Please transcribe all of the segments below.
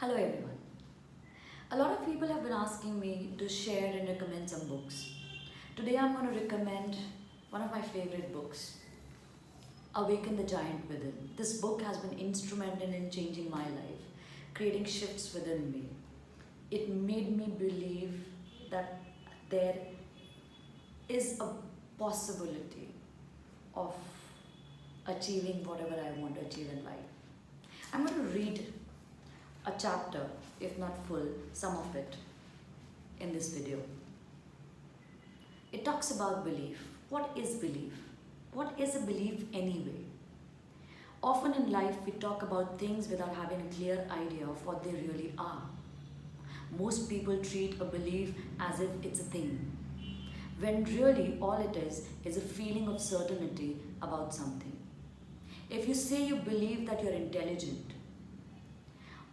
Hello everyone. A lot of people have been asking me to share and recommend some books. Today I'm going to recommend one of my favorite books, Awaken the Giant Within. This book has been instrumental in changing my life, creating shifts within me. It made me believe that there is a possibility of achieving whatever I want to achieve in life. I'm going to read a chapter, if not full, some of it in this video. It talks about belief. What is belief? What is a belief anyway? Often in life, we talk about things without having a clear idea of what they really are. Most people treat a belief as if it's a thing, when really all it is a feeling of certainty about something. If you say you believe that you're intelligent,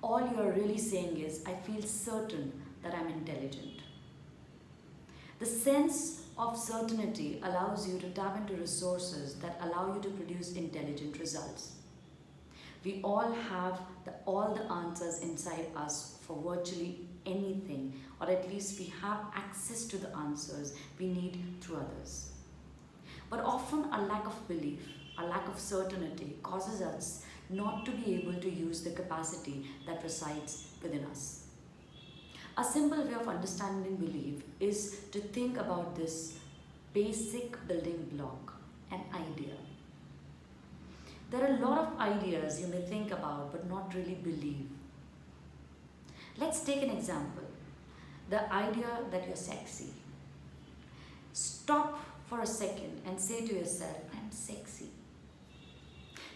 all you're really saying is, I feel certain that I'm intelligent. The sense of certainty allows you to tap into resources that allow you to produce intelligent results. We all have all the answers inside us for virtually anything, or at least we have access to the answers we need through others. But often a lack of belief, a lack of certainty causes us not to be able to use the capacity that resides within us. A simple way of understanding belief is to think about this basic building block, an idea. There are a lot of ideas you may think about but not really believe. Let's take an example. The idea that you're sexy. Stop for a second and say to yourself, I'm sexy.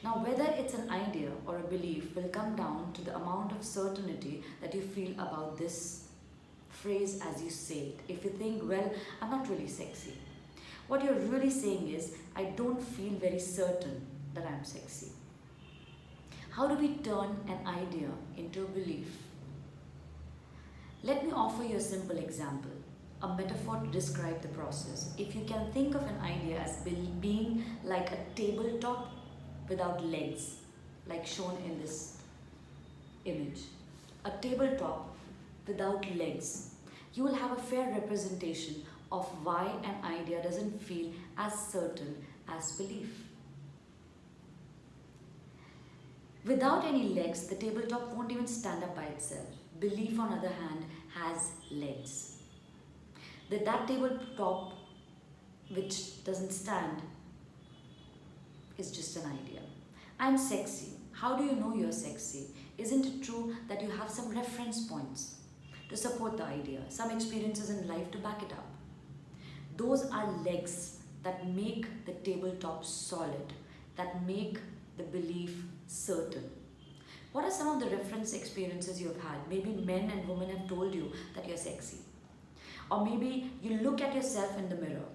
Now, whether it's an idea or a belief will come down to the amount of certainty that you feel about this phrase as you say it. If you think, well, I'm not really sexy, what you're really saying is, I don't feel very certain that I'm sexy. How do we turn an idea into a belief? Let me offer you a simple example, a metaphor to describe the process. If you can think of an idea as being like a tabletop without legs, like shown in this image. A tabletop without legs. You will have a fair representation of why an idea doesn't feel as certain as belief. Without any legs, the tabletop won't even stand up by itself. Belief, on the other hand, has legs. That tabletop which doesn't stand is just an idea. I'm sexy. How do you know you're sexy? Isn't it true that you have some reference points to support the idea, some experiences in life to back it up? Those are legs that make the tabletop solid, that make the belief certain. What are some of the reference experiences you have had? Maybe men and women have told you that you're sexy. Or maybe you look at yourself in the mirror,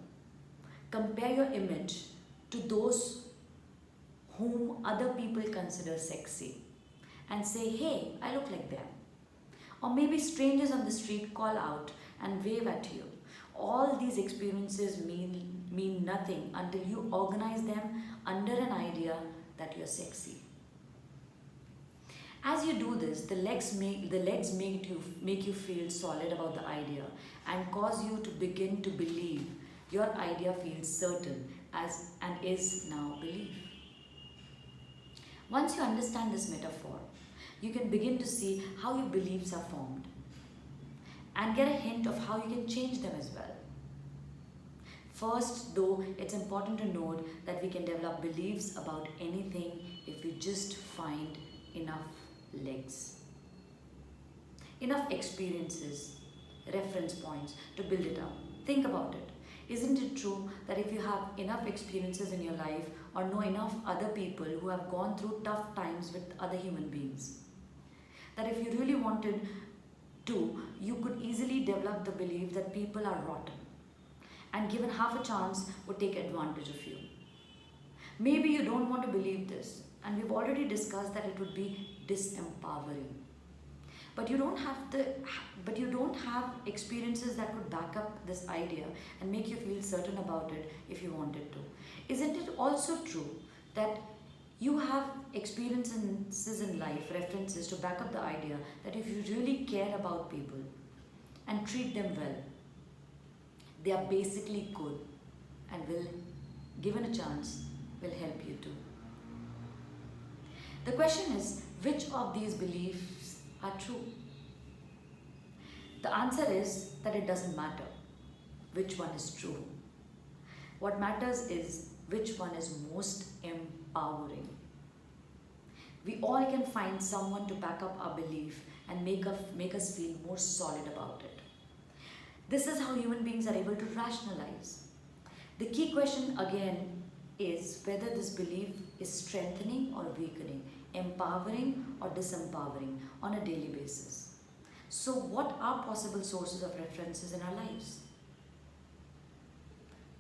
compare your image to those whom other people consider sexy and say, hey, I look like them. Or maybe strangers on the street call out and wave at you. All these experiences mean nothing until you organize them under an idea that you're sexy. As you do this, the legs make you feel solid about the idea and cause you to begin to believe your idea feels certain and is now belief. Once you understand this metaphor, you can begin to see how your beliefs are formed and get a hint of how you can change them as well. First, though, it's important to note that we can develop beliefs about anything if we just find enough legs, enough experiences, reference points to build it up. Think about it. Isn't it true that if you have enough experiences in your life or know enough other people who have gone through tough times with other human beings, that if you really wanted to, you could easily develop the belief that people are rotten and given half a chance would take advantage of you? Maybe you don't want to believe this, and we've already discussed that it would be disempowering. But you don't have experiences that could back up this idea and make you feel certain about it if you wanted to. Isn't it also true that You have experiences in life, references to back up the idea that if you really care about people and treat them well, they are basically good and will, given a chance, will help you too. The question is, which of these beliefs are true? The answer is that it doesn't matter which one is true. What matters is which one is most empowering. We all can find someone to back up our belief and make us feel more solid about it. This is how human beings are able to rationalize. The key question again is whether this belief is strengthening or weakening, empowering or disempowering on a daily basis. So, what are possible sources of references in our lives?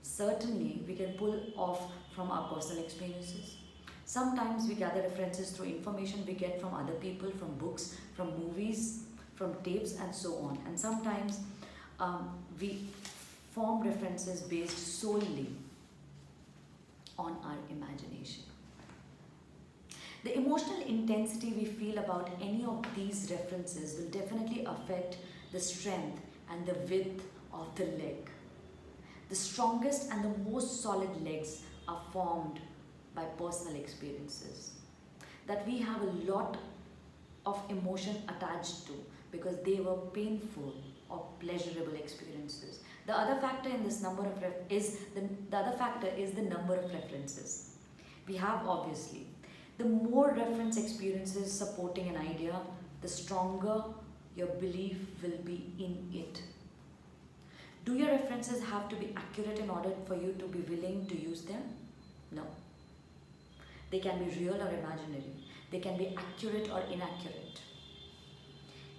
Certainly, we can pull off from our personal experiences. Sometimes we gather references through information we get from other people, from books, from movies, from tapes, and so on. And sometimes we form references based solely on our imagination. The emotional intensity we feel about any of these references will definitely affect the strength and the width of the leg. The strongest and the most solid legs are formed by personal experiences that we have a lot of emotion attached to because they were painful or pleasurable experiences. The other factor in this number of the other factor is the number of references. We have obviously the more reference experiences supporting an idea, the stronger your belief will be in it. Do your references have to be accurate in order for you to be willing to use them? No. They can be real or imaginary. They can be accurate or inaccurate.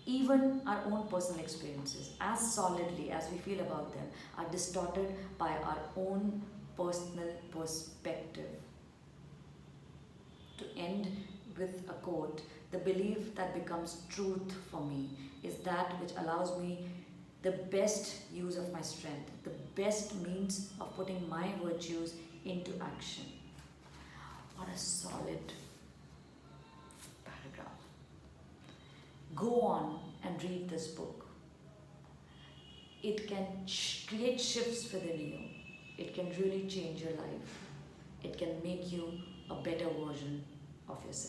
Even our own personal experiences, as solidly as we feel about them, are distorted by our own personal perspective. To end with a quote, the belief that becomes truth for me is that which allows me the best use of my strength, the best means of putting my virtues into action. What a solid paragraph. Go on and read this book. It can create shifts within you. It can really change your life. It can make you a better version of yourself.